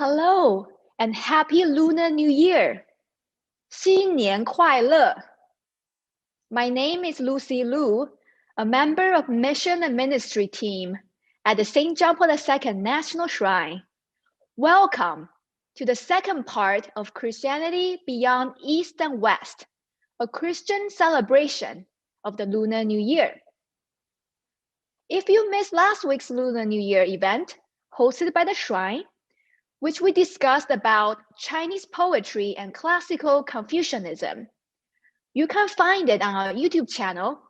Hello and happy Lunar New Year! 新年快乐! My name is Lucy Lu, a member of Mission and Ministry team at the St. John Paul II National Shrine. Welcome to the second part of Christianity Beyond East and West, a Christian celebration of the Lunar New Year. If you missed last week's Lunar New Year event hosted by the Shrine, which we discussed about Chinese poetry and classical Confucianism, you can find it on our YouTube channel,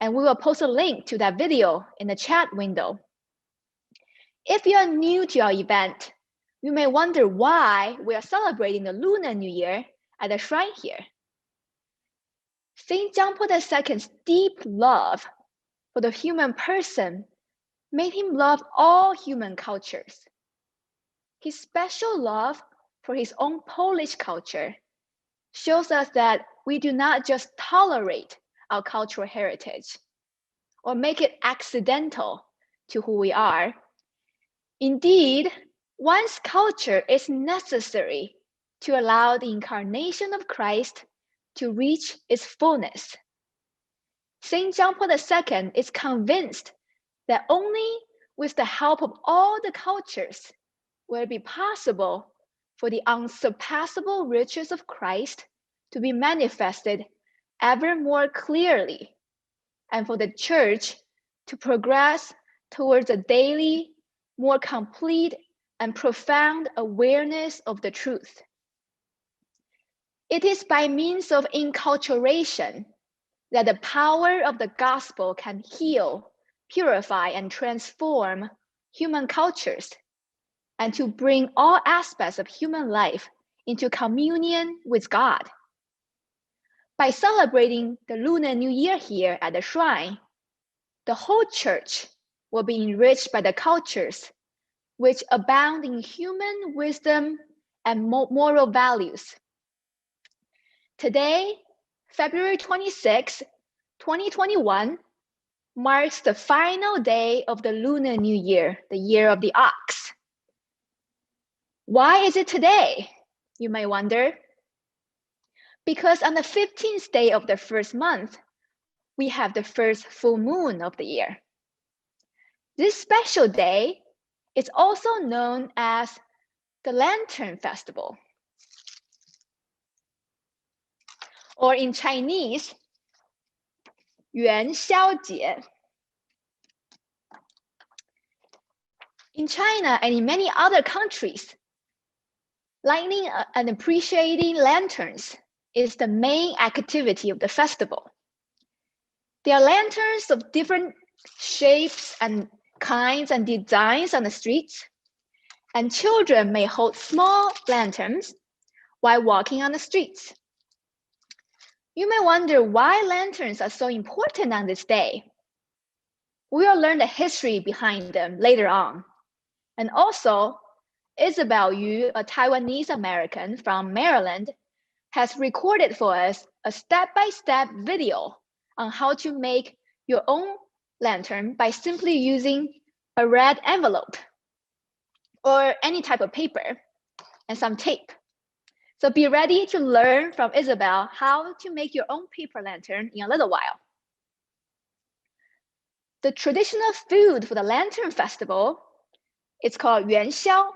and we will post a link to that video in the chat window. If you are new to our event, you may wonder why we are celebrating the Lunar New Year at the shrine here. St. John Paul II's deep love for the human person made him love all human cultures. His special love for his own Polish culture shows us that we do not just tolerate our cultural heritage or make it accidental to who we are. Indeed, one's culture is necessary to allow the incarnation of Christ to reach its fullness. St. John Paul II is convinced that only with the help of all the cultures will it be possible for the unsurpassable riches of Christ to be manifested ever more clearly, and for the Church to progress towards a daily, more complete and profound awareness of the truth. It is by means of inculturation that the power of the gospel can heal, purify, and transform human cultures, and to bring all aspects of human life into communion with God. By celebrating the Lunar New Year here at the shrine, the whole church will be enriched by the cultures which abound in human wisdom and moral values. Today, February 26, 2021, marks the final day of the Lunar New Year, the year of the ox. Why is it today, you may wonder? Because on the 15th day of the first month, we have the first full moon of the year. This special day is also known as the Lantern Festival, or in Chinese, 元宵节. In China and in many other countries, lighting and appreciating lanterns is the main activity of the festival. There are lanterns of different shapes and kinds and designs on the streets, and children may hold small lanterns while walking on the streets. You may wonder why lanterns are so important on this day. We will learn the history behind them later on. And also, Isabel Yu, a Taiwanese American from Maryland, has recorded for us a step-by-step video on how to make your own lantern by simply using a red envelope or any type of paper and some tape. So be ready to learn from Isabel how to make your own paper lantern in a little while. The traditional food for the Lantern Festival is called 元宵.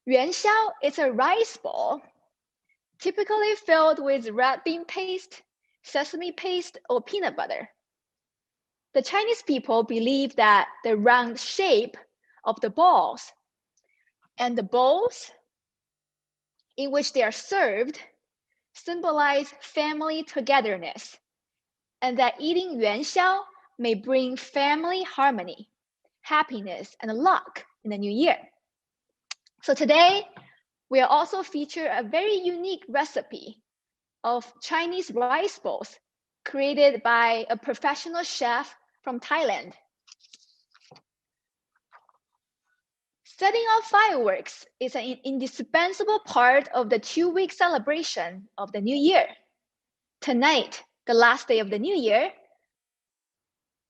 Yuanxiao is a rice ball, typically filled with red bean paste, sesame paste, or peanut butter. The Chinese people believe that the round shape of the balls and the bowls in which they are served symbolize family togetherness, and that eating yuanxiao may bring family harmony, happiness, and luck in the new year. So today, we'll also feature a very unique recipe of Chinese rice bowls created by a professional chef from Thailand. Setting off fireworks is an indispensable part of the 2-week celebration of the New Year. Tonight, the last day of the New Year,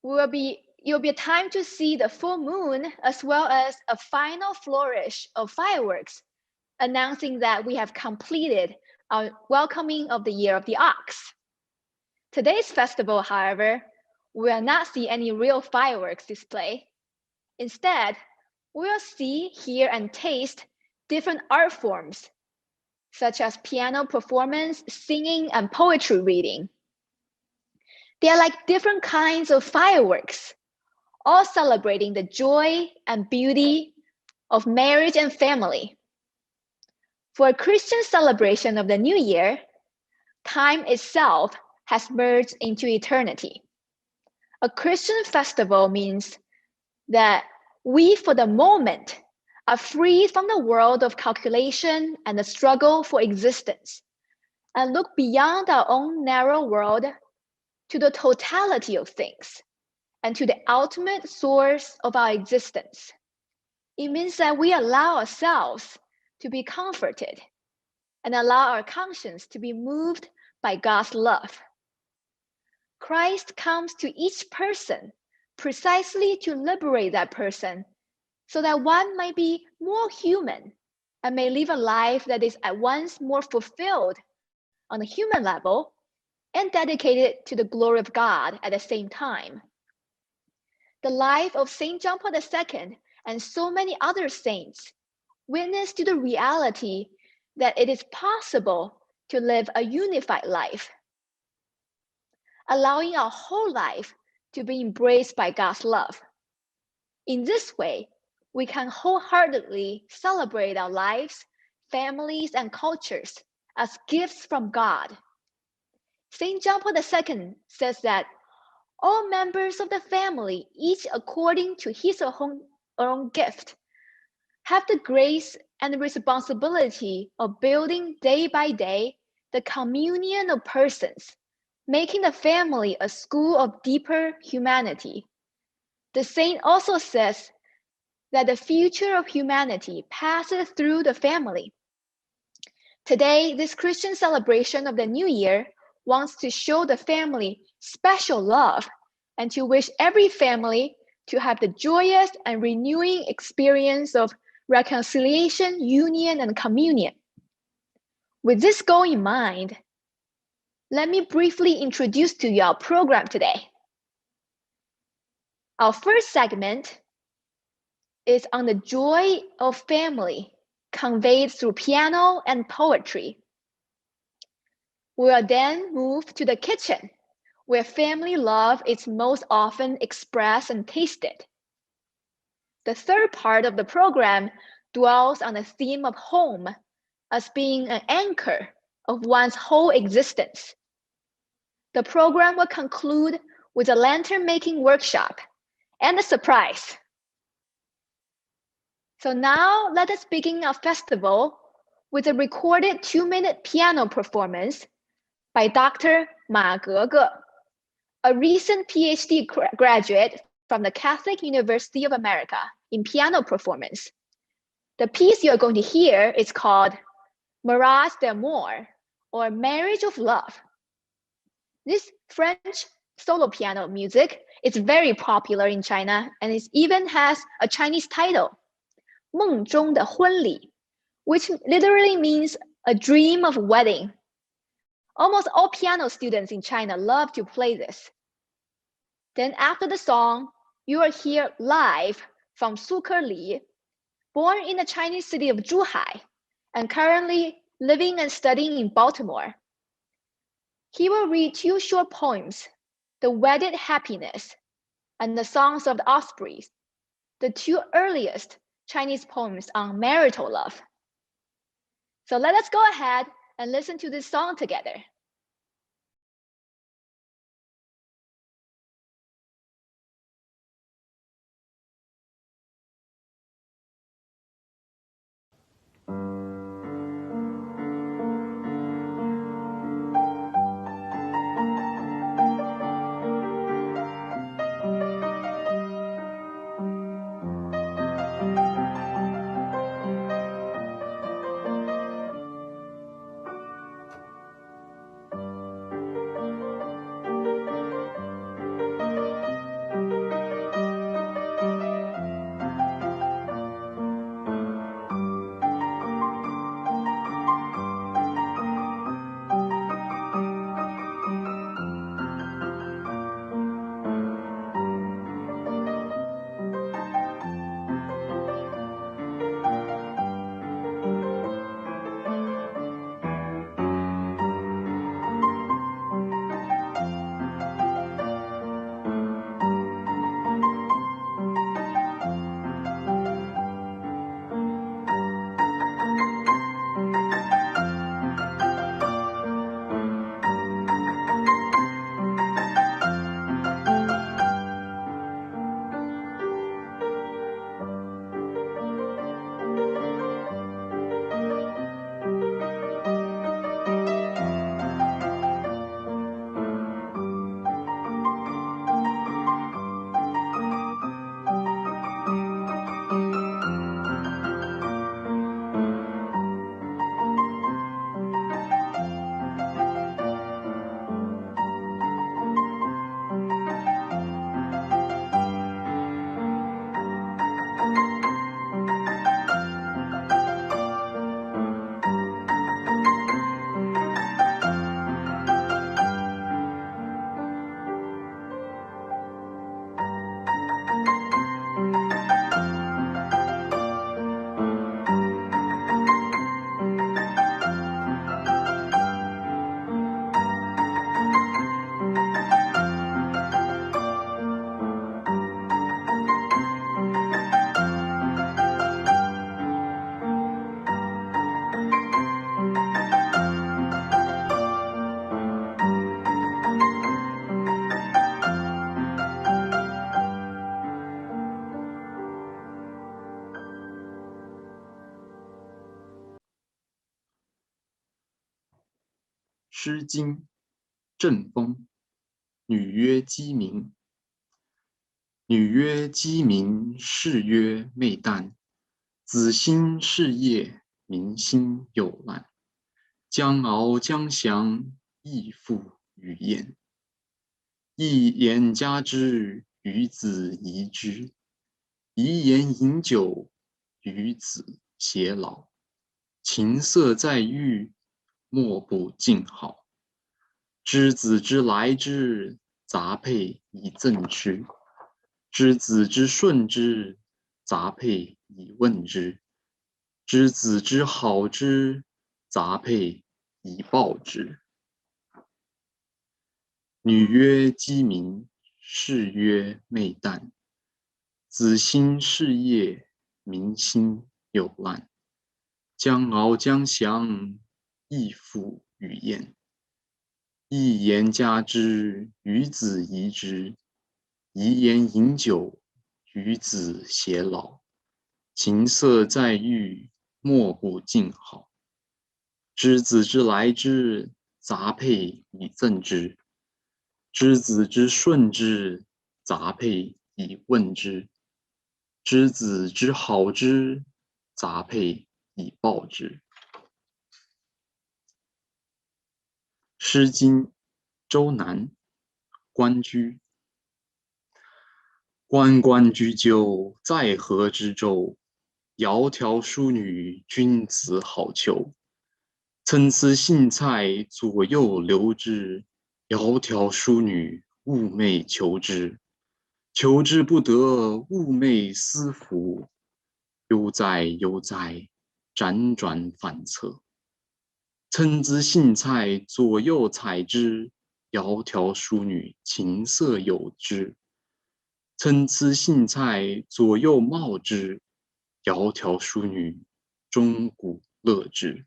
we will be It'll be a time to see the full moon as well as a final flourish of fireworks, announcing that we have completed our welcoming of the Year of the Ox. Today's festival, however, will not see any real fireworks display. Instead, we'll see, hear, and taste different art forms, such as piano performance, singing, and poetry reading. They are like different kinds of fireworks, all celebrating the joy and beauty of marriage and family. For a Christian celebration of the New Year, time itself has merged into eternity. A Christian festival means that we, for the moment, are free from the world of calculation and the struggle for existence, and look beyond our own narrow world to the totality of things and to the ultimate source of our existence. It means that we allow ourselves to be comforted and allow our conscience to be moved by God's love. Christ comes to each person precisely to liberate that person so that one might be more human and may live a life that is at once more fulfilled on a human level and dedicated to the glory of God at the same time. The life of St. John Paul II and so many other saints witness to the reality that it is possible to live a unified life, allowing our whole life to be embraced by God's love. In this way, we can wholeheartedly celebrate our lives, families, and cultures as gifts from God. St. John Paul II says that all members of the family, each according to his or her own gift, have the grace and the responsibility of building day by day the communion of persons, making the family a school of deeper humanity. The saint also says that the future of humanity passes through the family. Today, this Christian celebration of the New Year wants to show the family special love and to wish every family to have the joyous and renewing experience of reconciliation, union, and communion. With this goal in mind, let me briefly introduce to you our program today. Our first segment is on the joy of family conveyed through piano and poetry. We will then move to the kitchen, where family love is most often expressed and tasted. The third part of the program dwells on the theme of home as being an anchor of one's whole existence. The program will conclude with a lantern making workshop and a surprise. So now let us begin our festival with a recorded 2-minute piano performance by Dr. Ma Gege, a recent PhD graduate from the Catholic University of America in piano performance. The piece you're going to hear is called Mariage d'amour, or Marriage of Love. This French solo piano music is very popular in China, and it even has a Chinese title, 梦中的婚礼, which literally means a dream of wedding. Almost all piano students in China love to play this. Then after the song, you will hear live from Suke Li, born in the Chinese city of Zhuhai and currently living and studying in Baltimore. He will read 2 short poems, The Wedded Happiness and The Songs of the Ospreys, the 2 earliest Chinese poems on marital love. So let us go ahead and listen to this song together. 诗经》正风，女曰鸡鸣。女曰鸡鸣，士曰媚旦。子兴事业，民心有难。将敖将降，义父与燕。一言加之，与子宜之。一言饮酒，与子偕老。琴瑟在御，莫不敬好。知子之来之，杂佩以赠之。知子之顺之，杂佩以问之。知子之好之，杂佩以报之。女曰鸡鸣，士曰媚旦。子兴事业，民心有难。将敖将降，义父与燕。一言加之，与子宜之。一言饮酒，与子偕老。琴瑟在御，莫不敬好。知子之来之，杂佩以赠之。知子之顺之，杂佩以问之。知子之好之，杂佩以报之。诗经·周南，关雎。关关雎鸠，在河之洲。窈窕淑女，君子好逑。参差荇菜，左右流之。窈窕淑女，寤寐求之。求之不得，寤寐思服。悠哉悠哉，辗转反侧。参差荇菜，左右采之。窈窕淑女，琴瑟友之。参差荇菜，左右芼之。窈窕淑女，钟鼓乐之。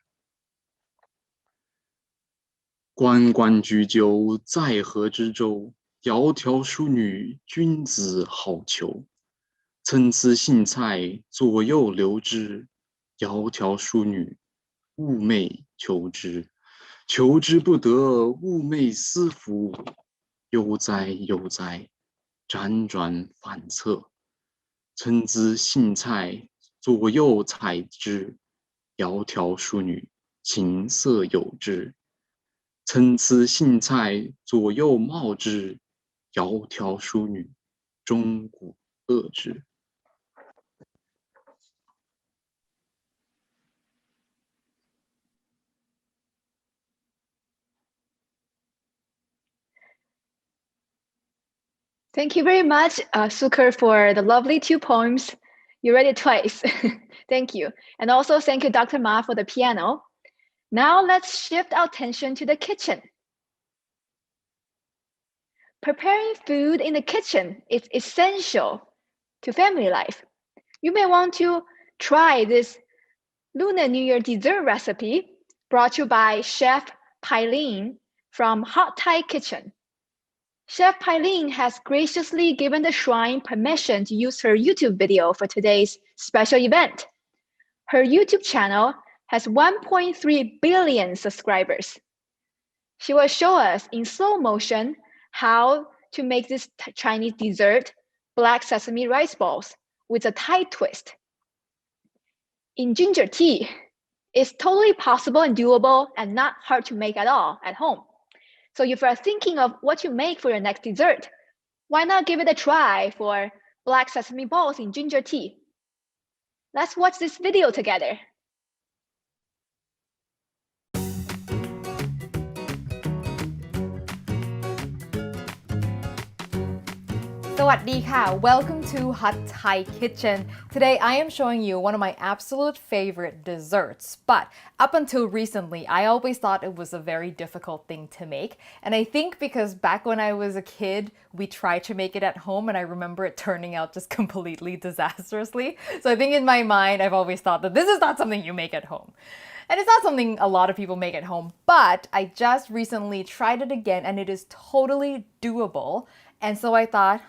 关关雎鸠，在河之洲。窈窕淑女，君子好逑。参差荇菜，左右流之。窈窕淑女，寤寐求之。求之不得，寤寐思服。悠哉悠哉，辗转反侧。参差荇菜，左右采之。窈窕淑女，琴瑟友之。参差荇菜，左右芼之。窈窕淑女，钟鼓乐之。Thank you very much, Sukar, for the lovely 2 poems. You read it twice. Thank you. And also thank you, Dr. Ma, for the piano. Now let's shift our attention to the kitchen. Preparing food in the kitchen is essential to family life. You may want to try this Lunar New Year dessert recipe brought to you by Chef Pylene from Hot Thai Kitchen. Chef Pylene has graciously given the shrine permission to use her YouTube video for today's special event. Her YouTube channel has 1.3 billion subscribers. She will show us in slow motion how to make this Chinese dessert, black sesame rice balls, with a Thai twist. In ginger tea, it's totally possible and doable and not hard to make at all at home. So if you're thinking of what to make for your next dessert, why not give it a try for black sesame balls in ginger tea? Let's watch this video together. สวัสดีค่ะ Welcome to Hot Thai Kitchen. Today I am showing you one of my absolute favorite desserts. But up until recently, I always thought it was a very difficult thing to make. And I think because back when I was a kid, we tried to make it at home and I remember it turning out just completely disastrously. So I think in my mind, I've always thought that this is not something you make at home. And it's not something a lot of people make at home, but I just recently tried it again and it is totally doable. And so I thought,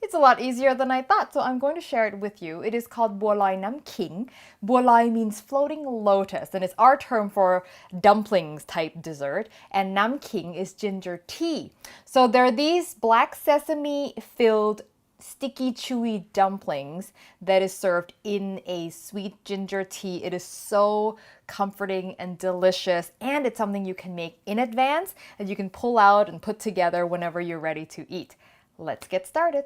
It's a lot easier than I thought, so I'm going to share it with you. It is called Baw Loi Nam King. Baw Loi means floating lotus, and it's our term for dumplings type dessert. And Nam King is ginger tea. So there are these black sesame filled sticky chewy dumplings that is served in a sweet ginger tea. It is so comforting and delicious, and it's something you can make in advance that you can pull out and put together whenever you're ready to eat. Let's get started.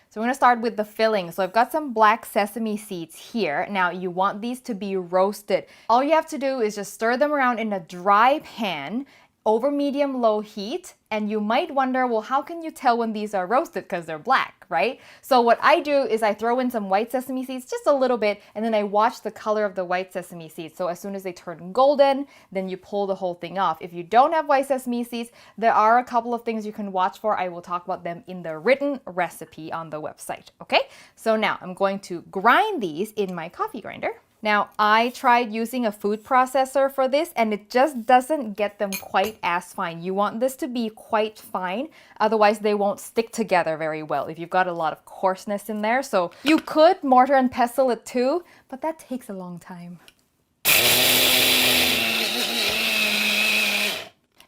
So we're going to start with the filling. So I've got some black sesame seeds here. Now you want these to be roasted. All you have to do is just stir them around in a dry pan over medium-low heat, and you might wonder, well, how can you tell when these are roasted? Because they're black, right? So what I do is I throw in some white sesame seeds, just a little bit, and then I watch the color of the white sesame seeds. So as soon as they turn golden, then you pull the whole thing off. If you don't have white sesame seeds, there are a couple of things you can watch for. I will talk about them in the written recipe on the website, okay? So now I'm going to grind these in my coffee grinder. Now, I tried using a food processor for this, and it just doesn't get them quite as fine. You want this to be quite fine, otherwise they won't stick together very well if you've got a lot of coarseness in there. So you could mortar and pestle it too, but that takes a long time.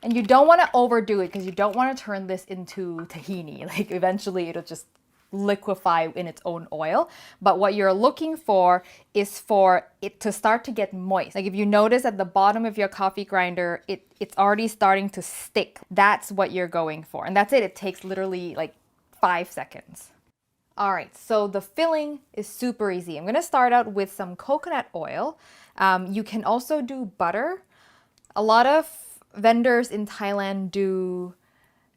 And you don't want to overdo it because you don't want to turn this into tahini. Like eventually it'll just liquefy in its own oil. But what you're looking for is for it to start to get moist. Like if you notice at the bottom of your coffee grinder, it's already starting to stick. That's what you're going for. And that's it. It takes literally like 5 seconds. All right, so the filling is super easy. I'm going to start out with some coconut oil. You can also do butter. A lot of vendors in Thailand do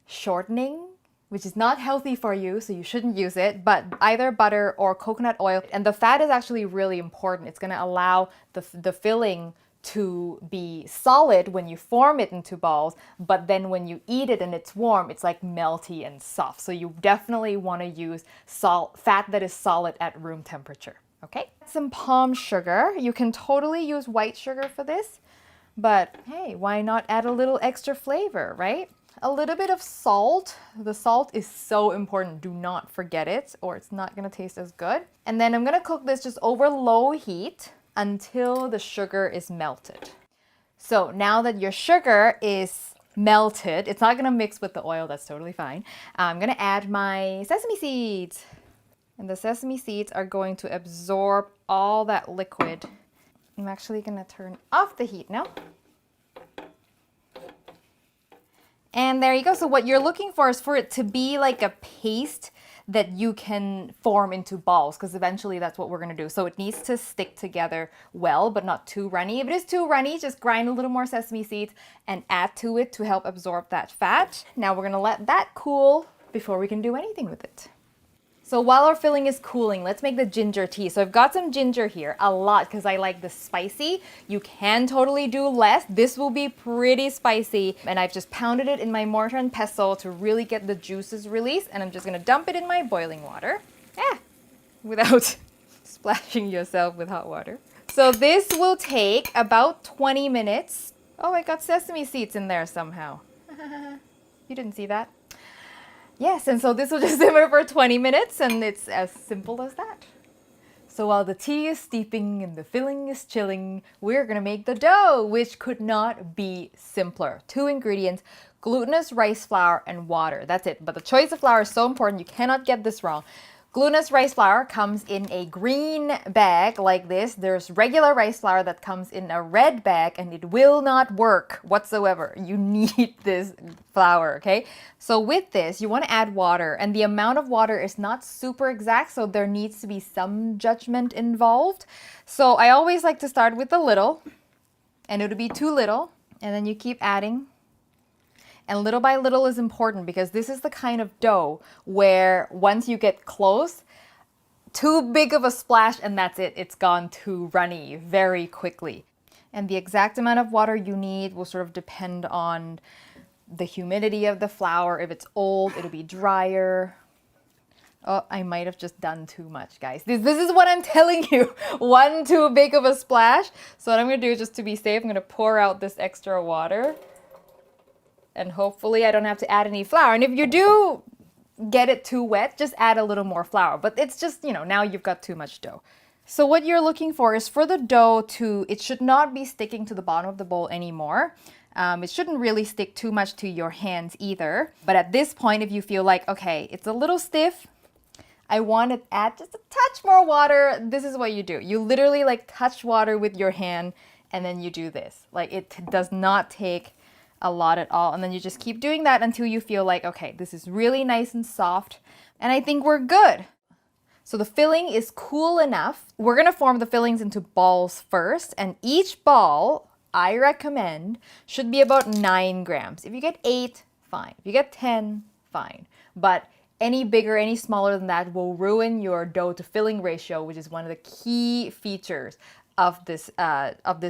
shortening, which is not healthy for you, so you shouldn't use it, but either butter or coconut oil. And the fat is actually really important. It's gonna allow the filling to be solid when you form it into balls, but then when you eat it and it's warm, it's like melty and soft. So you definitely wanna use fat that is solid at room temperature, okay? Some palm sugar. You can totally use white sugar for this, but hey, why not add a little extra flavor, right? A little bit of salt. The salt is so important. Do not forget it or it's not going to taste as good. And then I'm going to cook this just over low heat until the sugar is melted. So now that your sugar is melted, it's not going to mix with the oil. That's totally fine. I'm going to add my sesame seeds. And the sesame seeds are going to absorb all that liquid. I'm actually going to turn off the heat now. And there you go. So what you're looking for is for it to be like a paste that you can form into balls, because eventually that's what we're going to do. So it needs to stick together well, but not too runny. If it is too runny, just grind a little more sesame seeds and add to it to help absorb that fat. Now we're going to let that cool before we can do anything with it. So while our filling is cooling, let's make the ginger tea. So I've got some ginger here, a lot, because I like the spicy. You can totally do less. This will be pretty spicy. And I've just pounded it in my mortar and pestle to really get the juices released. And I'm just gonna dump it in my boiling water. Without splashing yourself with hot water. So this will take about 20 minutes. Oh, I got sesame seeds in there somehow. You didn't see that? Yes, and so this will just simmer for 20 minutes, and it's as simple as that. So while the tea is steeping and the filling is chilling, we're gonna make the dough, which could not be simpler. 2 ingredients, glutinous rice flour and water. That's it. But the choice of flour is so important, you cannot get this wrong. Glutinous rice flour comes in a green bag like this. There's regular rice flour that comes in a red bag, and it will not work whatsoever. You need this flour, okay? So with this, you want to add water, and the amount of water is not super exact, so there needs to be some judgment involved. So I always like to start with a little, and it'll be too little, and then you keep adding. And little by little is important because this is the kind of dough where once you get close, too big of a splash and that's it. It's gone too runny very quickly. And the exact amount of water you need will sort of depend on the humidity of the flour. If it's old, it'll be drier. Oh, I might have just done too much, guys. This is what I'm telling you. One too big of a splash. So what I'm going to do just to be safe, I'm going to pour out this extra water. And hopefully I don't have to add any flour. And if you do get it too wet, just add a little more flour. But it's just, now you've got too much dough. So what you're looking for is for the dough it should not be sticking to the bottom of the bowl anymore. It shouldn't really stick too much to your hands either. But at this point, if you feel like, okay, it's a little stiff, I want to add just a touch more water, this is what you do. You literally like touch water with your hand and then you do this. Like it does not take a lot at all. And then you just keep doing that until you feel like, okay, this is really nice and soft. And I think we're good. So the filling is cool enough. We're gonna form the fillings into balls first. And each ball, I recommend, should be about 9 grams. If you get 8, fine. If you get 10, fine. But any bigger, any smaller than that will ruin your dough to filling ratio, which is one of the key features of this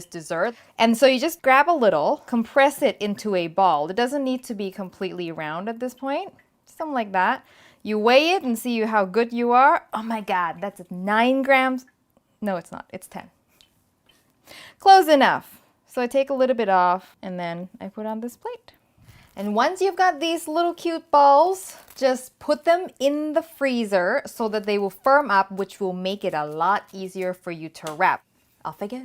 dessert. And so you just grab a little, compress it into a ball. It doesn't need to be completely round at this point, something like that. You weigh it and see how good you are. Oh my God, that's 9 grams. No, it's not, it's 10. Close enough. So I take a little bit off and then I put on this plate. And once you've got these little cute balls, just put them in the freezer so that they will firm up, which will make it a lot easier for you to wrap. Off I go.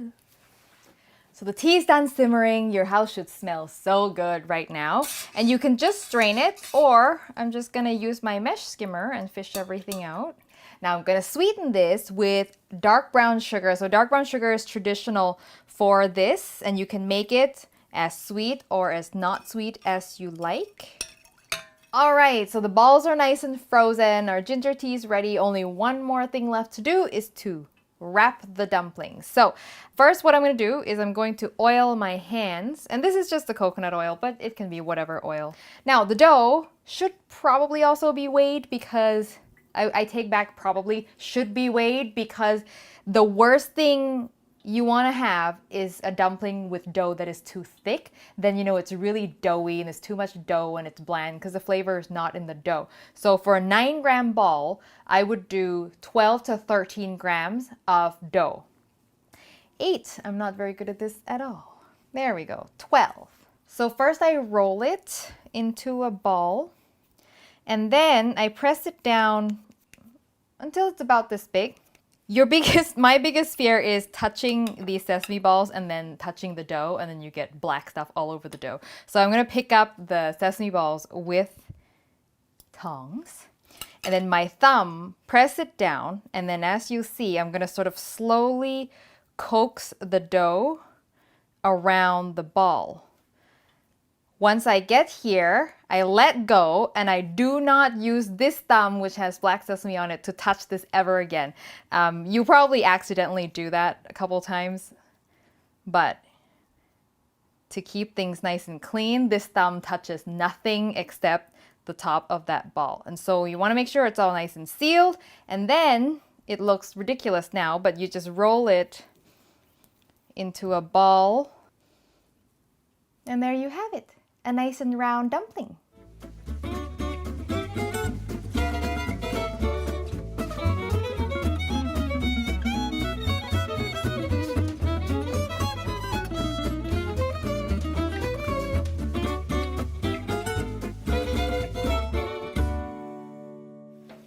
So the tea is done simmering. Your house should smell so good right now. And you can just strain it, or I'm just gonna use my mesh skimmer and fish everything out. Now I'm gonna sweeten this with dark brown sugar. So dark brown sugar is traditional for this, and you can make it as sweet or as not sweet as you like. All right, so the balls are nice and frozen. Our ginger tea is ready. Only one more thing left to do is to wrap the dumplings. So first what I'm going to do is I'm going to oil my hands. And this is just the coconut oil, but it can be whatever oil. Now the dough should probably also be weighed because I take back probably should be weighed, because the worst thing you want to have is a dumpling with dough that is too thick. Then it's really doughy and it's too much dough and it's bland because the flavor is not in the dough. So for a 9-gram ball, I would do 12 to 13 grams of dough. 8, I'm not very good at this at all. There we go, 12. So first I roll it into a ball and then I press it down until it's about this big. My biggest fear is touching these sesame balls and then touching the dough, and then you get black stuff all over the dough. So I'm gonna pick up the sesame balls with tongs, and then my thumb, press it down, and then as you see, I'm gonna sort of slowly coax the dough around the ball. Once I get here, I let go and I do not use this thumb, which has black sesame on it, to touch this ever again. You probably accidentally do that a couple times, but to keep things nice and clean, this thumb touches nothing except the top of that ball. And so you want to make sure it's all nice and sealed, and then it looks ridiculous now, but you just roll it into a ball, and there you have it. A nice and round dumpling.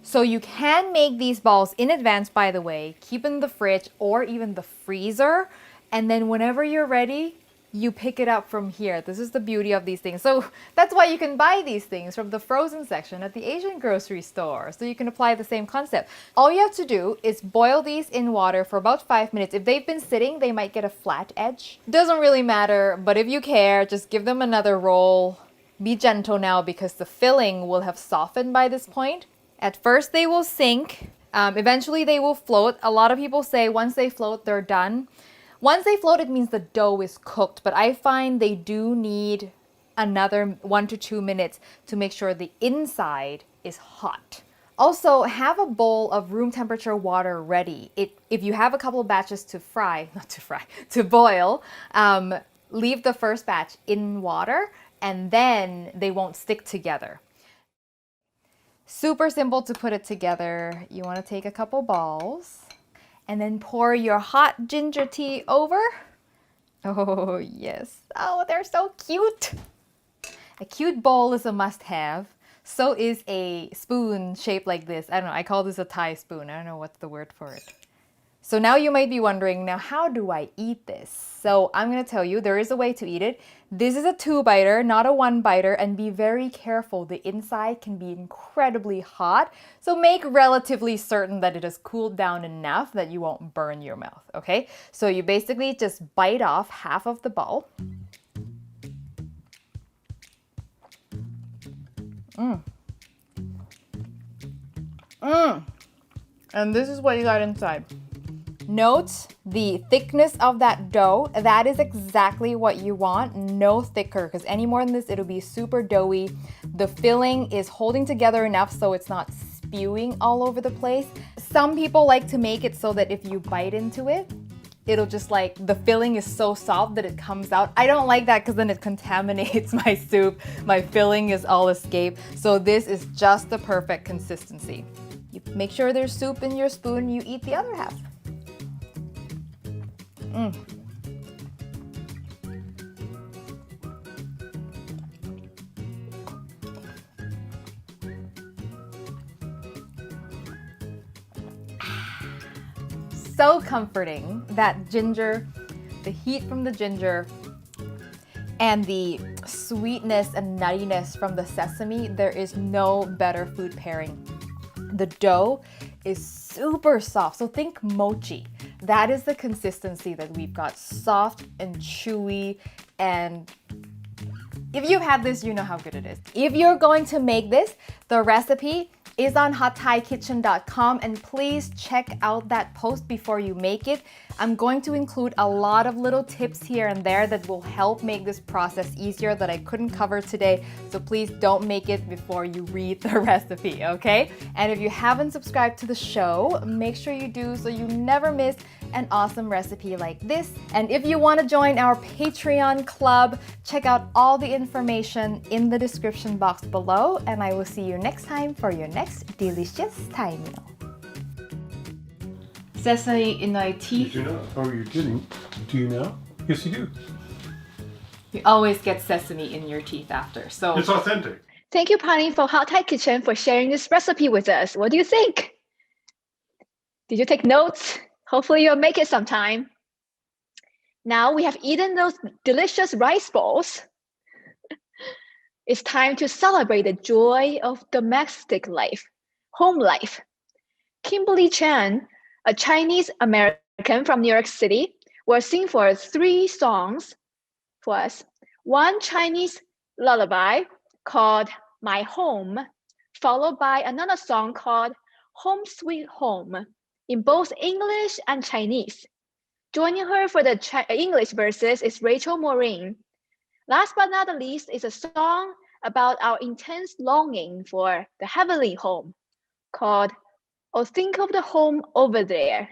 So you can make these balls in advance, by the way, keep in the fridge or even the freezer, and then whenever you're ready, you pick it up from here. This is the beauty of these things. So that's why you can buy these things from the frozen section at the Asian grocery store. So you can apply the same concept. All you have to do is boil these in water for about 5 minutes. If they've been sitting, they might get a flat edge. Doesn't really matter, but if you care, just give them another roll. Be gentle now because the filling will have softened by this point. At first they will sink. Eventually they will float. A lot of people say once they float, they're done. Once they float, it means the dough is cooked, but I find they do need another 1 to 2 minutes to make sure the inside is hot. Also, have a bowl of room temperature water ready. If you have a couple of batches to boil, leave the first batch in water and then they won't stick together. Super simple to put it together. You want to take a couple balls and then pour your hot ginger tea over. Oh, yes. Oh, they're so cute. A cute bowl is a must-have. So is a spoon shaped like this. I don't know, I call this a Thai spoon. I don't know what's the word for it. So now you might be wondering, now how do I eat this? So I'm gonna tell you, there is a way to eat it. This is a 2-biter, not a 1-biter, and be very careful. The inside can be incredibly hot, so make relatively certain that it has cooled down enough that you won't burn your mouth, okay? So you basically just bite off half of the ball. And this is what you got inside. Note the thickness of that dough. That is exactly what you want, no thicker, because any more than this, it'll be super doughy. The filling is holding together enough so it's not spewing all over the place. Some people like to make it so that if you bite into it, it'll just like, the filling is so soft that it comes out. I don't like that because then it contaminates my soup. My filling is all escaped. So this is just the perfect consistency. You make sure there's soup in your spoon, you eat the other half. So comforting. That ginger, the heat from the ginger, and the sweetness and nuttiness from the sesame, there is no better food pairing. The dough is super soft, so think mochi. That is the consistency that we've got, soft and chewy, and if you've had this, you know how good it is. If you're going to make this, the recipe is on hotthaikitchen.com, and please check out that post before you make it. I'm going to include a lot of little tips here and there that will help make this process easier that I couldn't cover today, so please don't make it before you read the recipe, okay? And if you haven't subscribed to the show, make sure you do so you never miss an awesome recipe like this. And if you want to join our Patreon club, check out all the information in the description box below, and I will see you next time for your next delicious Thai meal. Sesame in my You teeth. do not. Oh, you're kidding. Do you now? Yes, you do. You always get sesame in your teeth after. So It's authentic. Thank you, Pani, for Hot Thai Kitchen for sharing this recipe with us. What do you think? Did you take notes? Hopefully you'll make it sometime. Now we have eaten those delicious rice balls. It's time to celebrate the joy of domestic life, home life. Kimberly Chan, a Chinese American from New York City, will sing for us 3 songs for us. One Chinese lullaby called My Home, followed by another song called Home Sweet Home, in both English and Chinese. Joining her for the English verses is Rachel Maureen. Last but not the least is a song about our intense longing for the heavenly home called Oh Think of the Home Over There.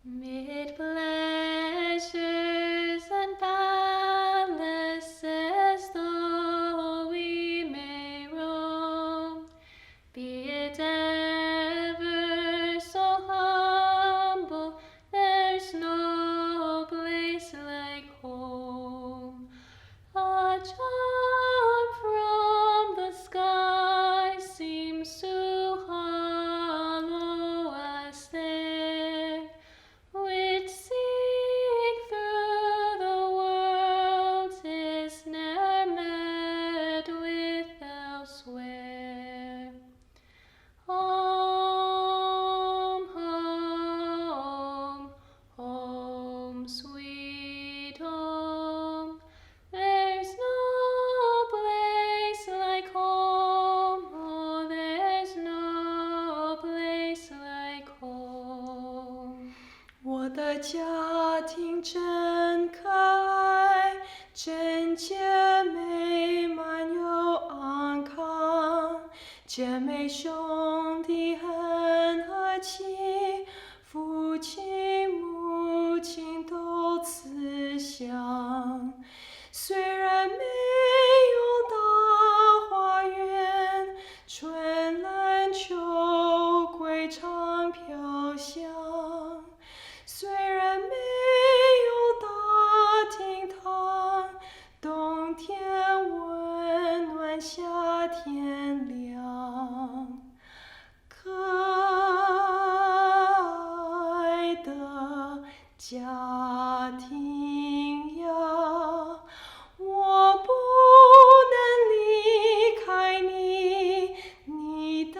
Mid pleasures and palaces, though we may roam, be it ever so humble, there's no place like home. A charm from 的家庭真可爱，贞洁美满又安康，姐妹兄弟很和气，父亲母亲都慈祥。虽然没有大花园，春兰秋桂常飘香。虽然没有大厅堂，冬天温暖，夏天凉。可爱的家庭呀，我不能离开你，你的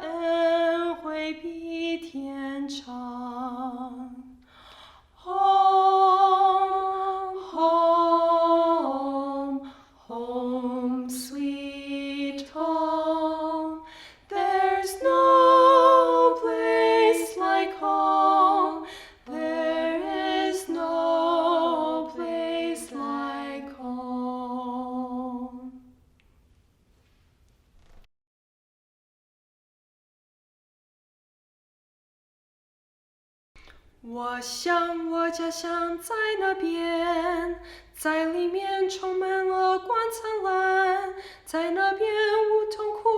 恩惠比天长。Home, home, home, sweet home. There's no place like home. There is no place like home. 我想我家乡在那边，在里面充满了光灿烂，在那边无痛苦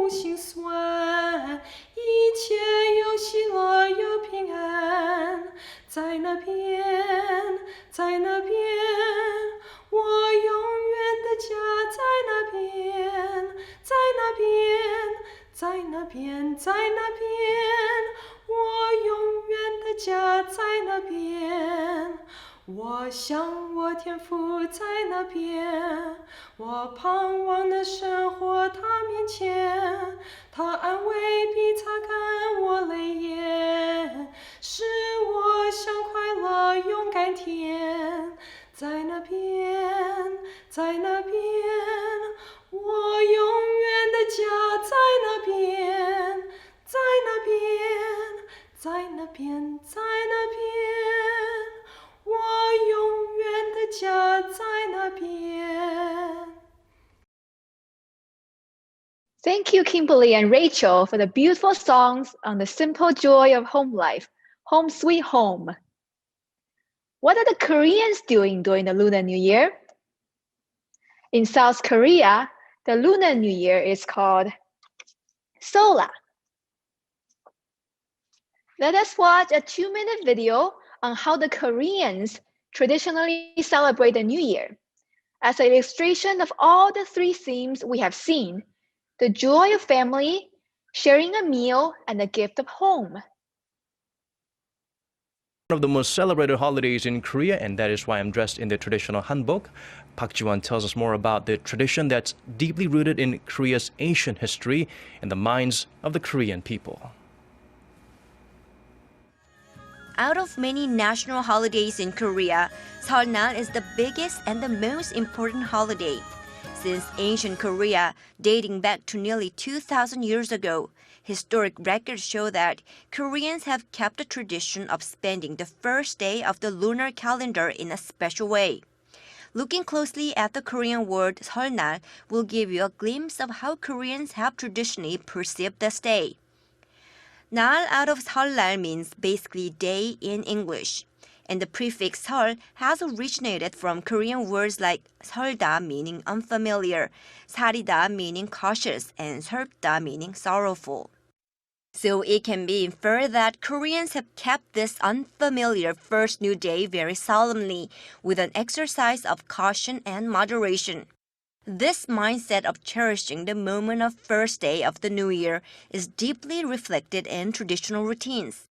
无心酸，一切有喜乐有平安。在那边，在那边，我永远的家在那边，在那边，在那边，在那边，我永远的家在那边。我想我天父在那边，我盼望的生活他面前，他安慰并擦干我泪眼，使我像快乐勇敢天。在那边，在那边，我永远的家在那边，在那边，在那边，在那边，我永远的家在那边。 Thank you, Kimberly and Rachel, for the beautiful songs on the simple joy of home life, Home Sweet Home. What are the Koreans doing during the Lunar New Year? In South Korea, the Lunar New Year is called Sola. Let us watch a 2-minute video on how the Koreans traditionally celebrate the New Year. As an illustration of all the 3 themes we have seen, the joy of family, sharing a meal, and the gift of home. One of the most celebrated holidays in Korea, and that is why I'm dressed in the traditional hanbok. Park Ji-won tells us more about the tradition that's deeply rooted in Korea's ancient history and the minds of the Korean people. Out of many national holidays in Korea, Seolnal is the biggest and the most important holiday. Since ancient Korea, dating back to nearly 2,000 years ago, historic records show that Koreans have kept the tradition of spending the first day of the lunar calendar in a special way. Looking closely at the Korean word Seolnal will give you a glimpse of how Koreans have traditionally perceived this day. Nal out of Seolnal means basically day in English. And the prefix Seol has originated from Korean words like 설다 meaning unfamiliar, 살이다 meaning cautious, and 슬프다 meaning sorrowful. So it can be inferred that Koreans have kept this unfamiliar first new day very solemnly, with an exercise of caution and moderation. This mindset of cherishing the moment of first day of the new year is deeply reflected in traditional routines.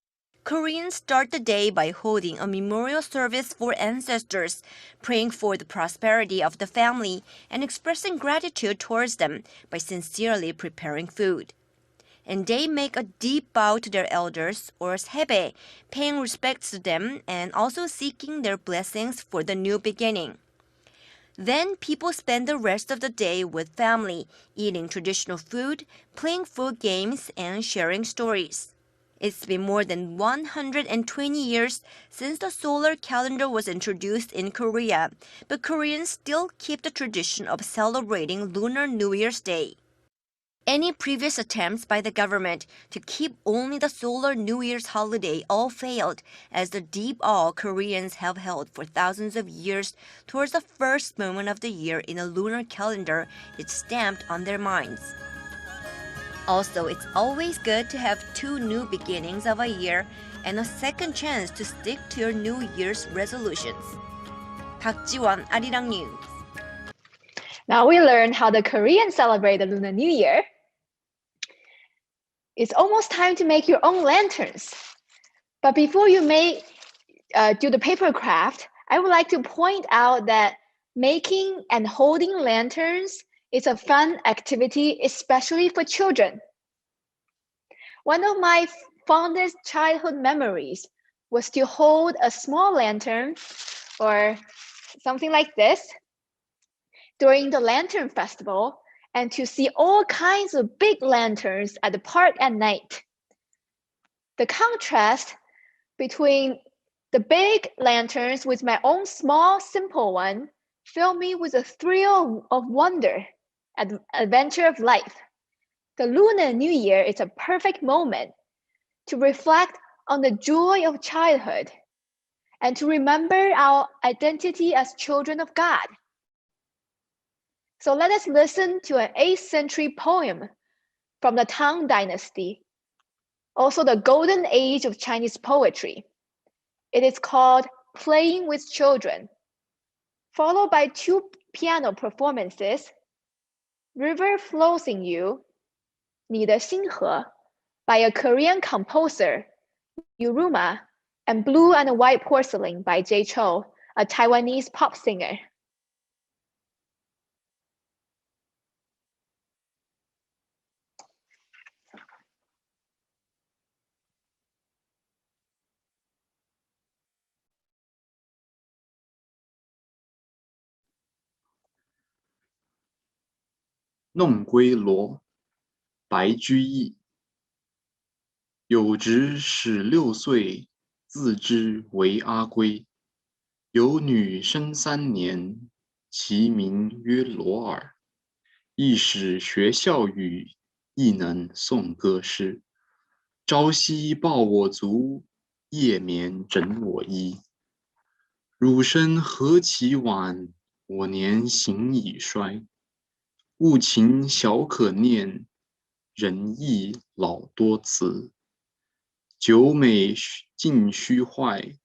Koreans start the day by holding a memorial service for ancestors, praying for the prosperity of the family, and expressing gratitude towards them by sincerely preparing food. And they make a deep bow to their elders, or sebae, paying respects to them and also seeking their blessings for the new beginning. Then people spend the rest of the day with family, eating traditional food, playing food games, and sharing stories. It's been more than 120 years since the solar calendar was introduced in Korea, but Koreans still keep the tradition of celebrating Lunar New Year's Day. Any previous attempts by the government to keep only the solar New Year's holiday all failed, as the deep awe Koreans have held for thousands of years towards the first moment of the year in a lunar calendar is stamped on their minds. Also, it's always good to have two new beginnings of a year and a second chance to stick to your New Year's resolutions. 박지원, 아리랑 News. Now we learned how the Koreans celebrate the Lunar New Year. It's almost time to make your own lanterns. But before you do the paper craft, I would like to point out that making and holding lanterns is a fun activity, especially for children. One of my fondest childhood memories was to hold a small lantern or something like this during the Lantern Festival and to see all kinds of big lanterns at the park at night. The contrast between the big lanterns with my own small, simple one filled me with a thrill of wonder and adventure of life. The Lunar New Year is a perfect moment to reflect on the joy of childhood and to remember our identity as children of God. So let us listen to an 8th century poem from the Tang Dynasty, also the golden age of Chinese poetry. It is called Playing with Children, followed by 2 piano performances, River Flows in You, 你的星河, by a Korean composer, Yuruma, and Blue and White Porcelain by Jay Cho, a Taiwanese pop singer.《弄归罗》白居易。有直16岁，自知为阿圭。有女生3年，其名曰罗尔。亦使学校语，亦能诵歌诗。朝夕抱我足，夜眠枕我衣。汝生何其晚，我年行已衰。物情小可念，人亦老多辞。酒美尽须坏，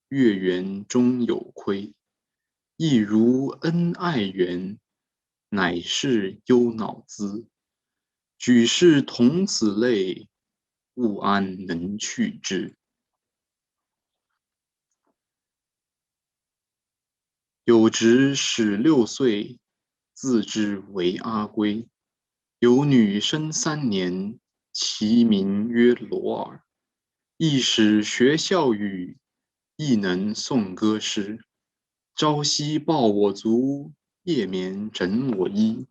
月圆终有亏。亦如恩爱缘，乃是忧恼滋。举世同此类，物安能去之？有直16岁，自知为阿圭。有女生3年，其名曰罗尔。亦使学校语，亦能诵歌诗。朝夕抱我足，夜眠枕我衣。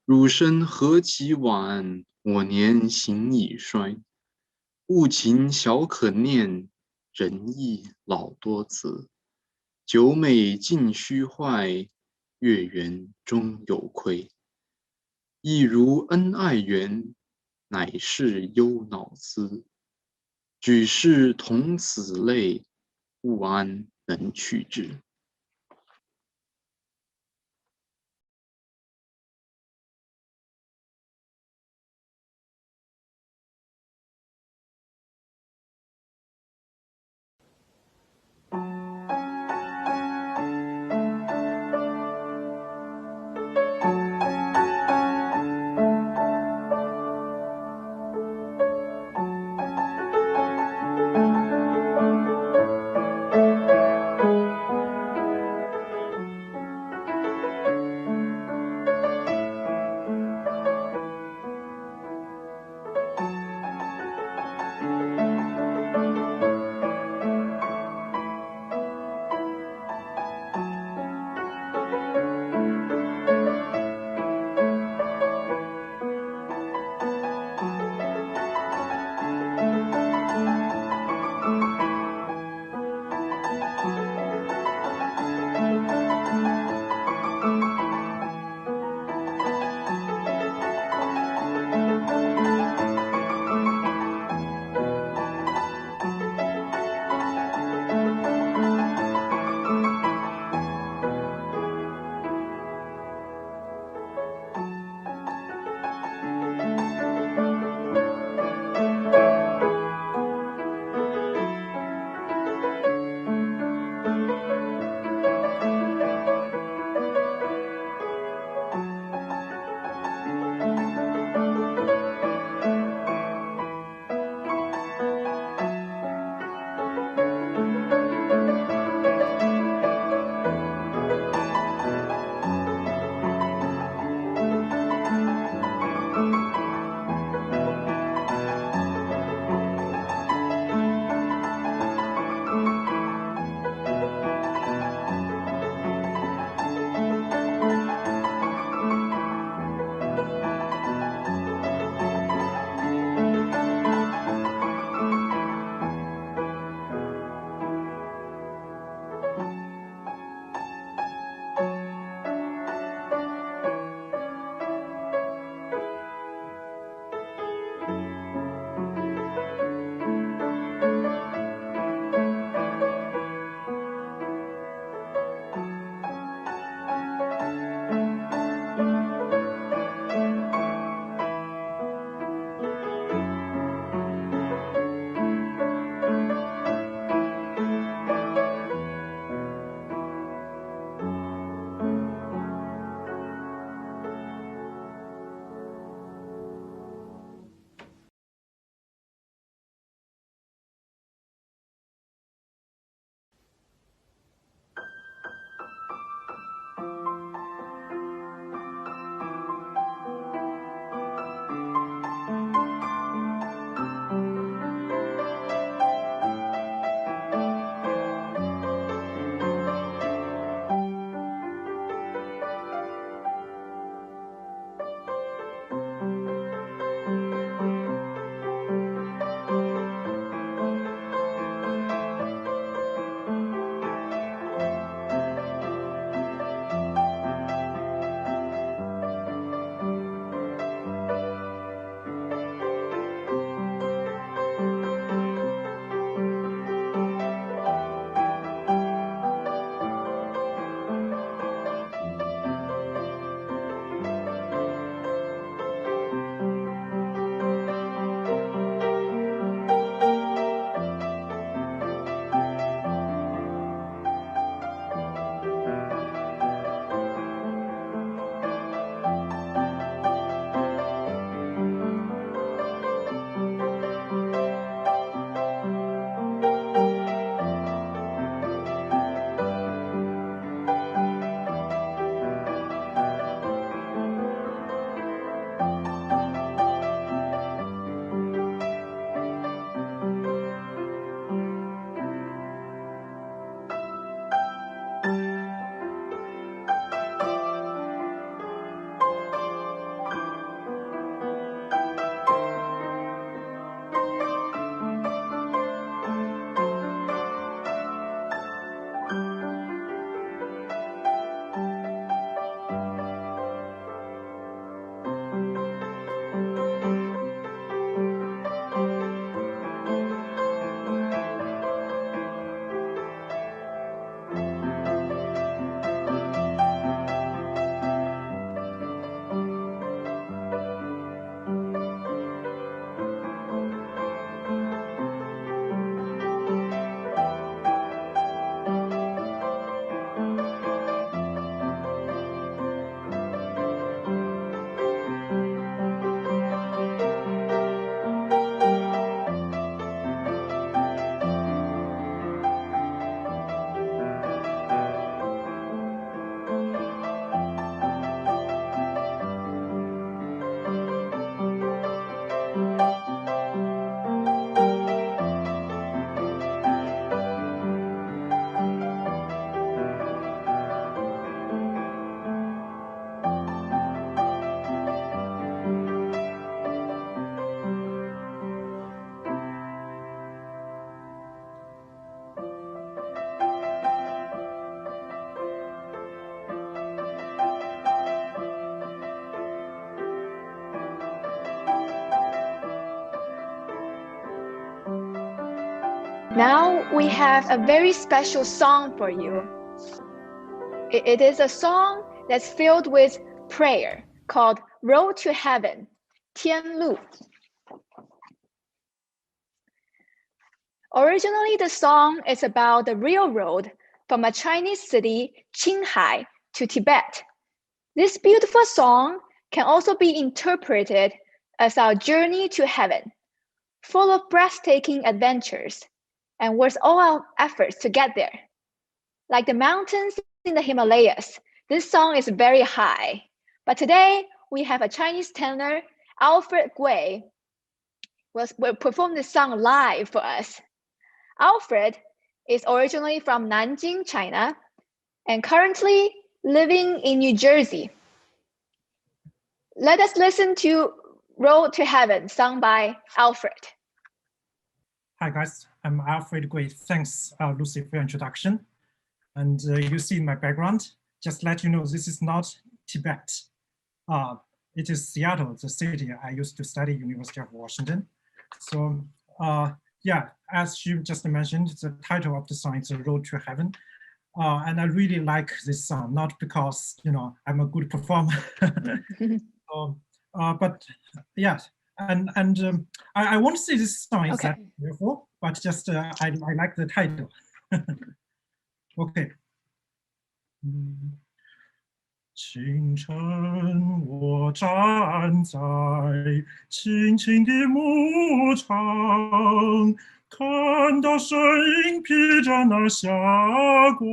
汝生何其晚，我年行已衰。物情小可念，人亦老多辞。酒美尽须坏，月圆终有亏。亦如恩爱缘，乃是忧恼滋。举世同此类，物安能去之？ Now we have a very special song for you. It is a song that's filled with prayer called Road to Heaven, 天路. Originally, the song is about the railroad from a Chinese city, Qinghai, to Tibet. This beautiful song can also be interpreted as our journey to heaven, full of breathtaking adventures and worth all our efforts to get there. Like the mountains in the Himalayas, this song is very high. But today, we have a Chinese tenor, Alfred Gui, will perform this song live for us. Alfred is originally from Nanjing, China, and currently living in New Jersey. Let us listen to Road to Heaven, sung by Alfred. Hi guys, I'm Alfred Gui. Thanks, Lucy, for your introduction. And you see in my background, just let you know, this is not Tibet. It is Seattle, the city I used to study University of Washington. So yeah, as you just mentioned, the title of the song is Road to Heaven. And I really like this song, not because, you know, I'm a good performer, but yeah. And I won't say this song is that beautiful, but just I like the title. Okay. 清晨，我站在青青的牧场，看到身影披着那霞光，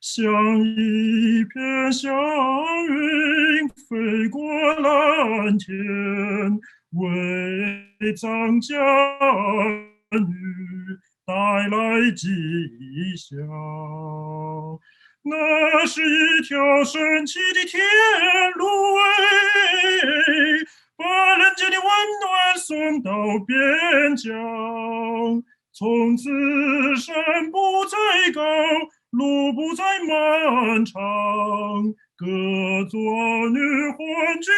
像一片祥云飞过蓝天，为藏家女带来吉祥。那是一条神奇的天路，把人间的温暖送到边疆。从此山不再高，路不再漫长，各做女欢聚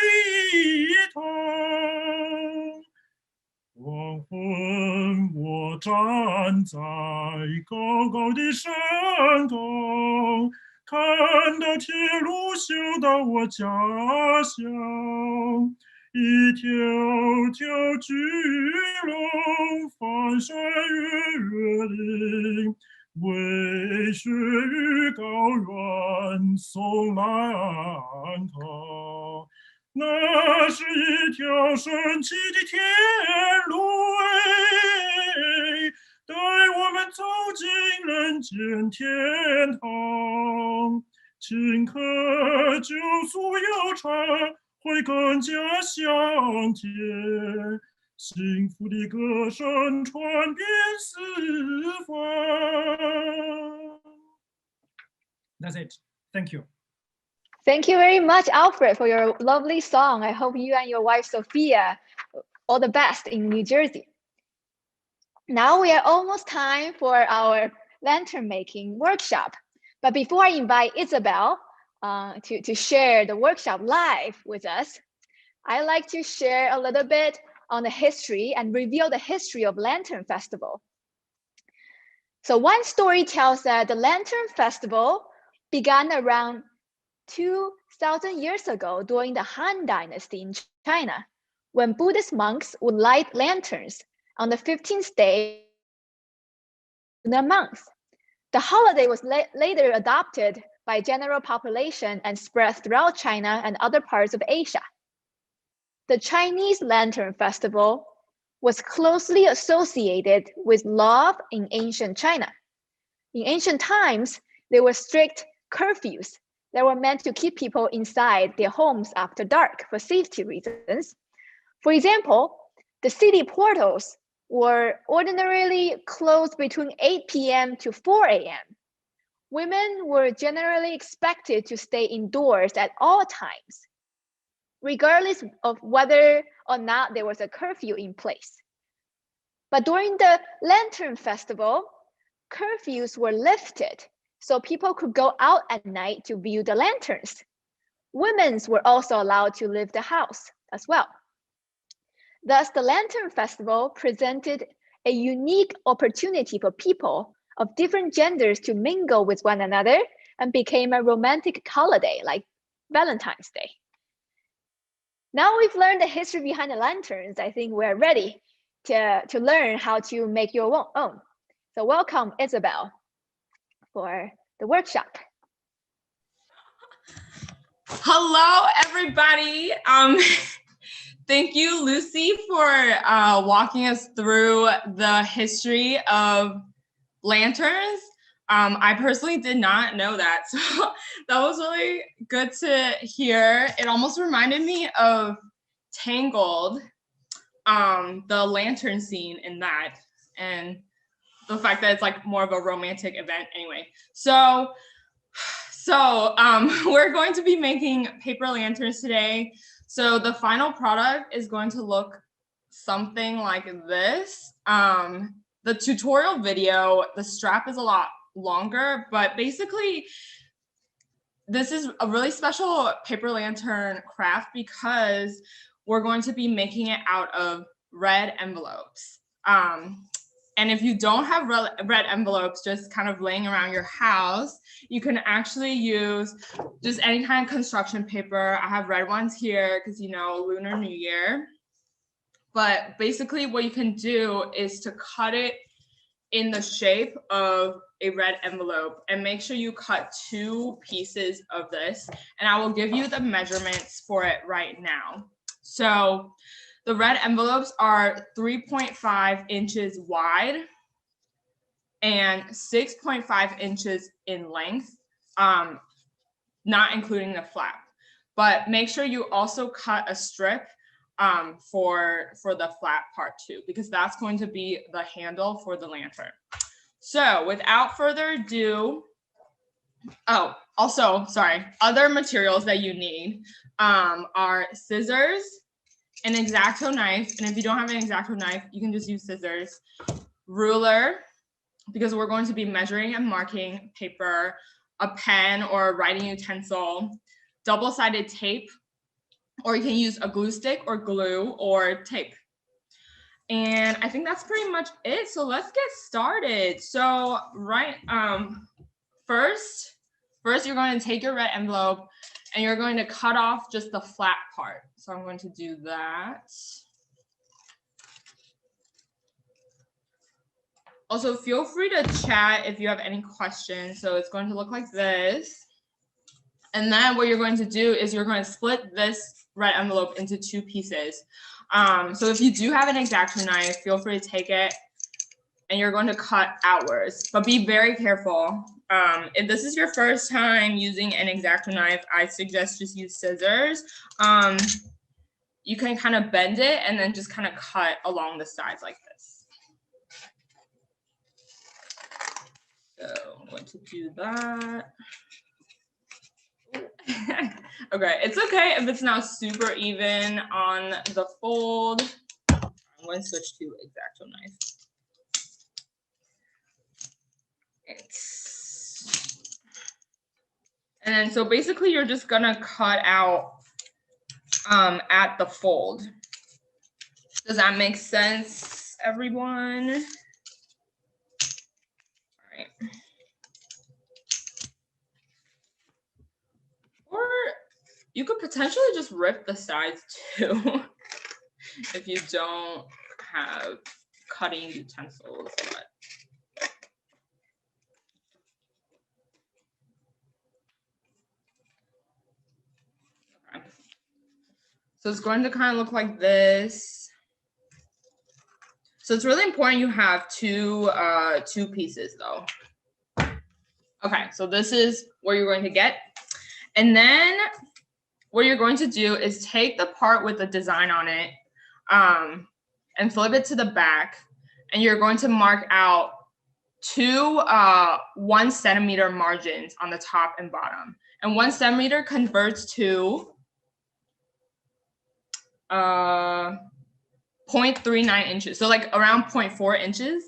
一堂。黄昏，我站在高高的山岗，看到铁路修到我家乡，一条条巨龙翻山越岭，为雪与高原送来安康。那是一条神奇的天路，带我们走进人间天堂。顷刻酒足又茶，会更加香甜，幸福的歌声传遍四方。That's it. Thank you. Thank you very much, Alfred, for your lovely song. I hope you and your wife, Sophia, all the best in New Jersey. Now we are almost time for our lantern making workshop. But before I invite Isabel to share the workshop live with us, I like to share a little bit on the history and reveal the history of Lantern Festival. So one story tells that the Lantern Festival began around 2,000 years ago during the Han Dynasty in China, when Buddhist monks would light lanterns on the 15th day of the month. The holiday was later adopted by general population and spread throughout China and other parts of Asia. The Chinese Lantern Festival was closely associated with love in ancient China. In ancient times, there were strict curfews that were meant to keep people inside their homes after dark for safety reasons. For example, the city portals were ordinarily closed between 8 p.m. to 4 a.m. Women were generally expected to stay indoors at all times, regardless of whether or not there was a curfew in place. But during the Lantern Festival, curfews were lifted, so people could go out at night to view the lanterns. Women were also allowed to leave the house as well. Thus, the Lantern Festival presented a unique opportunity for people of different genders to mingle with one another and became a romantic holiday like Valentine's Day. Now we've learned the history behind the lanterns, I think we're ready to learn how to make your own. So welcome, Isabel, for the workshop. Hello, everybody. Thank you, Lucy, for walking us through the history of lanterns. I personally did not know that, so that was really good to hear. It almost reminded me of Tangled, the lantern scene in that, and the fact that it's like more of a romantic event anyway. So we're going to be making paper lanterns today. So the final product is going to look something like this. The tutorial video, the strap is a lot longer, but basically this is a really special paper lantern craft because we're going to be making it out of red envelopes. And if you don't have red envelopes just kind of laying around your house, you can actually use just any kind of construction paper. I have red ones here because, you know, Lunar New Year. But basically what you can do is to cut it in the shape of a red envelope and make sure you cut 2 pieces of this. And I will give you the measurements for it right now. So The red envelopes are 3.5 inches wide and 6.5 inches in length, not including the flap. But make sure you also cut a strip for the flap part too, because that's going to be the handle for the lantern. So without further ado, oh, also, sorry, other materials that you need are scissors, an X-Acto knife, and if you don't have an X-Acto knife, you can just use scissors, ruler, because we're going to be measuring and marking paper, a pen or a writing utensil, double-sided tape, or you can use a glue stick or glue or tape. And I think that's pretty much it. So let's get started. So first you're going to take your red envelope and you're going to cut off just the flat part. So I'm going to do that. Also, feel free to chat if you have any questions. So it's going to look like this. And then what you're going to do is you're going to split this red envelope into two pieces. So if you do have an X-Acto knife, feel free to take it and you're going to cut outwards, but be very careful. If this is your first time using an X-Acto knife, I suggest just use scissors. You can kind of bend it and then just kind of cut along the sides like this. So I'm going to do that. Okay, it's okay if it's not super even on the fold. I'm going to switch to X-Acto knife. And then so basically you're just gonna cut out at the fold. Does that make sense, everyone? All right. Or you could potentially just rip the sides too if you don't have cutting utensils. But okay. So it's going to kind of look like this. So it's really important you have two pieces though. Okay, so this is where you're going to get. And then what you're going to do is take the part with the design on it and flip it to the back. And you're going to mark out two 1 centimeter margins on the top and bottom. And 1 centimeter converts to 0.39 inches. So like around 0.4 inches.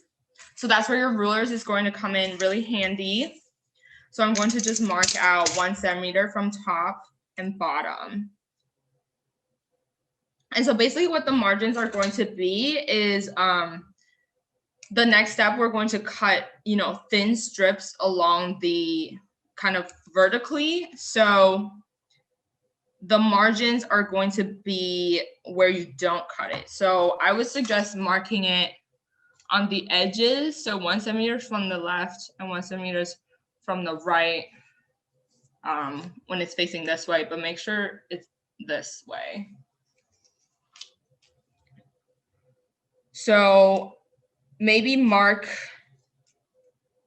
So that's where your rulers is going to come in really handy. So I'm going to just mark out 1 centimeter from top and bottom. And so basically what the margins are going to be is the next step, we're going to cut, thin strips along the kind of vertically. So the margins are going to be where you don't cut it. So I would suggest marking it on the edges. So 1 centimeter from the left and 1 centimeter from the right when it's facing this way, but make sure it's this way. So maybe mark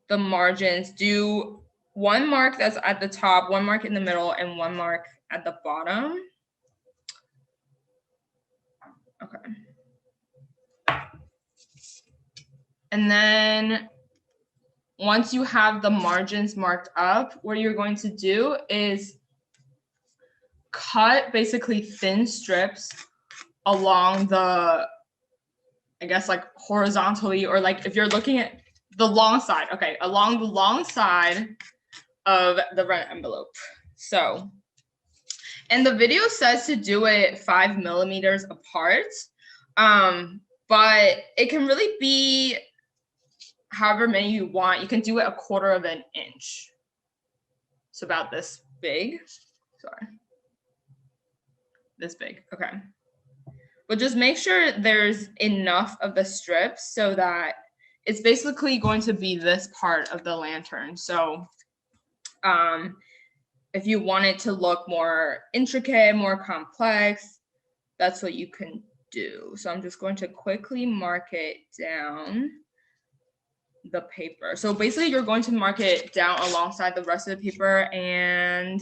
the margins, do one mark that's at the top, one mark in the middle, and one mark at the bottom. Okay. And then once you have the margins marked up, what you're going to do is cut basically thin strips along the, I guess like horizontally, or like if you're looking at the long side, okay, along the long side of the red envelope. So, and the video says to do it 5 millimeters apart, but it can really be however many you want. You can do it 1/4 of an inch. So about this big, sorry. This big, okay. But just make sure there's enough of the strips so that it's basically going to be this part of the lantern. So if you want it to look more intricate, more complex, that's what you can do. So I'm just going to quickly mark it down the paper. So basically you're going to mark it down alongside the rest of the paper and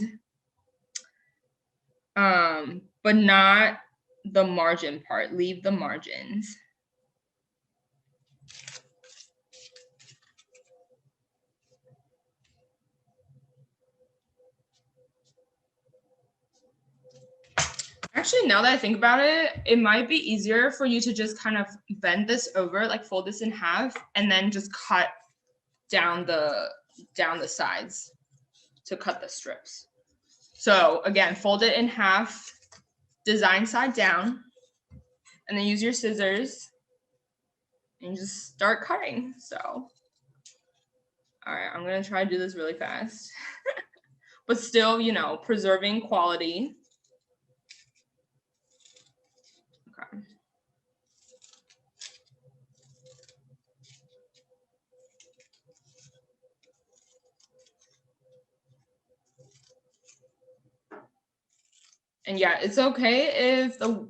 but not the margin part. Leave the margins. Actually, now that I think about it, it might be easier for you to just kind of bend this over, like fold this in half, and then just cut down the sides to cut the strips. So again, fold it in half, design side down, and then use your scissors and just start cutting. So, all right, I'm gonna try to do this really fast, but still, you know, preserving quality. Okay. And yeah, it's okay if the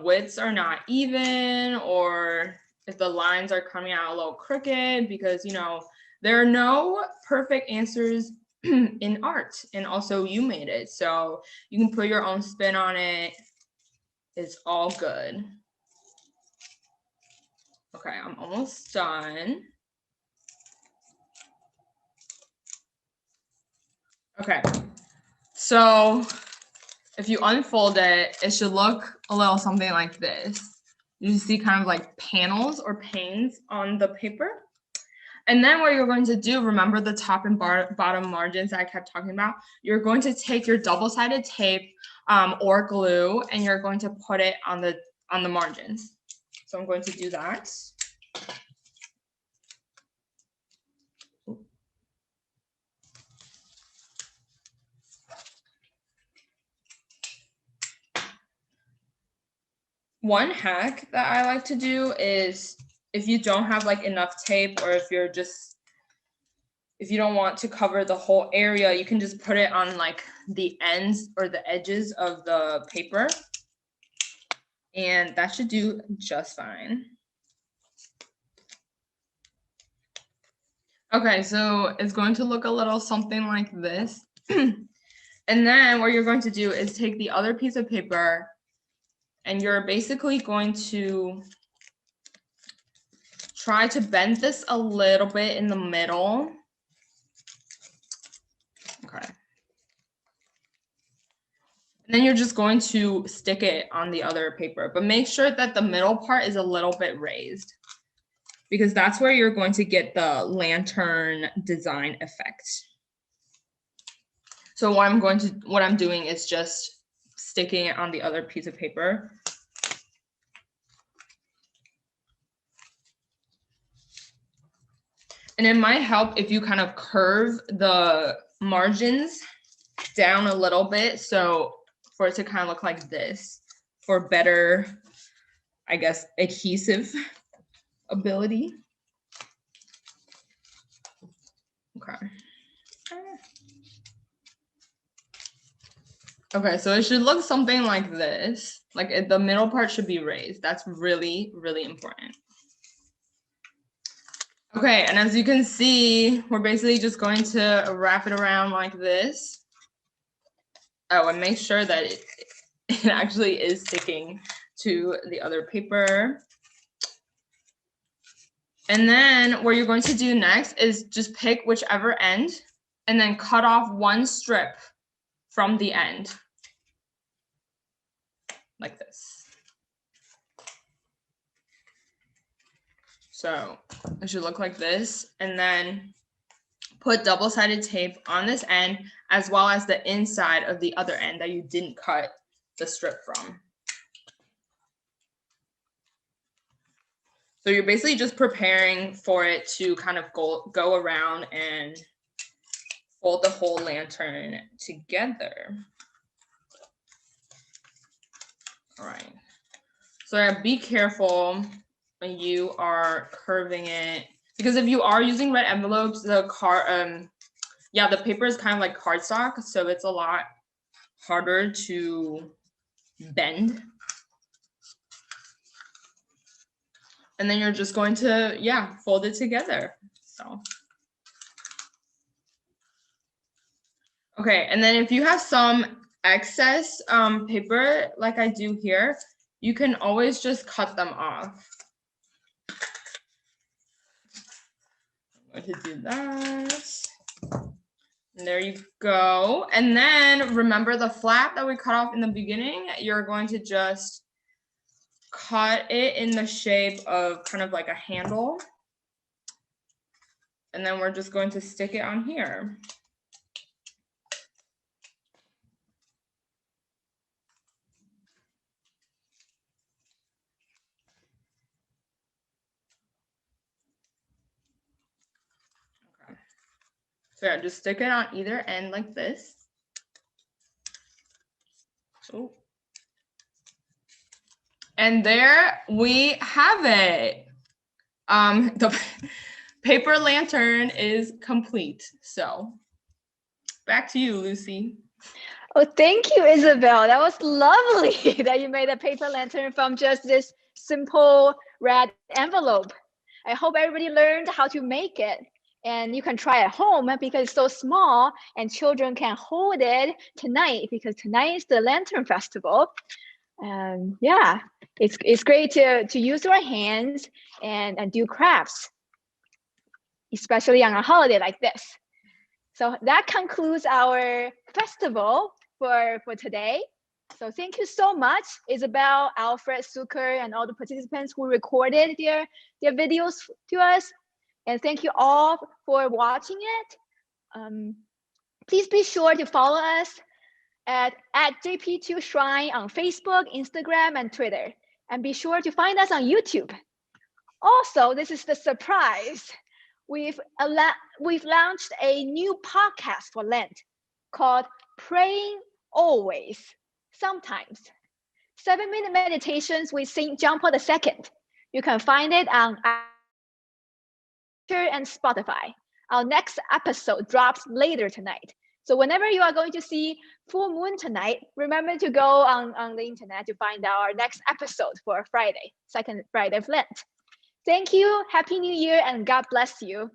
widths are not even or if the lines are coming out a little crooked, because, you know, there are no perfect answers in art, and also you made it. So you can put your own spin on it. It's all good. Okay, I'm almost done. Okay, so if you unfold it, it should look a little something like this. You see kind of like panels or panes on the paper. And then what you're going to do, remember the top and bottom margins that I kept talking about? You're going to take your double-sided tape or glue, and you're going to put it on the margins. So I'm going to do that. One hack that I like to do is, if you don't have like enough tape, or if you don't want to cover the whole area, you can just put it on like the ends or the edges of the paper, and that should do just fine. Okay, so it's going to look a little something like this. And then what you're going to do is take the other piece of paper, and you're basically going to try to bend this a little bit in the middle. Okay. And then you're just going to stick it on the other paper, but make sure that the middle part is a little bit raised, because that's where you're going to get the lantern design effect. So what I'm doing is just sticking it on the other piece of paper. And it might help if you kind of curve the margins down a little bit, so for it to kind of look like this, for better, I guess, adhesive ability. Okay. Okay, so it should look something like this. Like the middle part should be raised. That's really, really important. Okay, and as you can see, we're basically just going to wrap it around like this. Oh, and make sure that it actually is sticking to the other paper. And then what you're going to do next is just pick whichever end and then cut off one strip from the end, like this. So it should look like this, and then put double-sided tape on this end, as well as the inside of the other end that you didn't cut the strip from. So you're basically just preparing for it to kind of go around and fold the whole lantern together. All right. So be careful when you are curving it, because if you are using red envelopes, the paper is kind of like cardstock, so it's a lot harder to bend. And then you're just going to, yeah, fold it together. So. Okay, and then if you have some excess paper, like I do here, you can always just cut them off. I'm going to do that. And there you go. And then remember the flap that we cut off in the beginning? You're going to just cut it in the shape of kind of like a handle. And then we're just going to stick it on here. So yeah, just stick it on either end like this. Oh. And there we have it. The paper lantern is complete. So back to you, Lucy. Oh, thank you, Isabel. That was lovely that you made a paper lantern from just this simple red envelope. I hope everybody learned how to make it. And you can try at home because it's so small and children can hold it tonight because tonight is the Lantern Festival. And yeah, it's great to use your hands and do crafts, especially on a holiday like this. So that concludes our festival for today. So thank you so much, Isabel, Alfred, Suker, and all the participants who recorded their videos to us. And thank you all for watching it. Please be sure to follow us at JP2 Shrine on Facebook, Instagram, and Twitter. And be sure to find us on YouTube. Also, this is the surprise. We've launched a new podcast for Lent called Praying Always, Sometimes. 7-minute meditations with St. John Paul II. You can find it on and Spotify. Our next episode drops later tonight. So whenever you are going to see full moon tonight, remember to go on the internet to find our next episode for Friday, second Friday of Lent. Thank you, Happy New Year, and God bless you.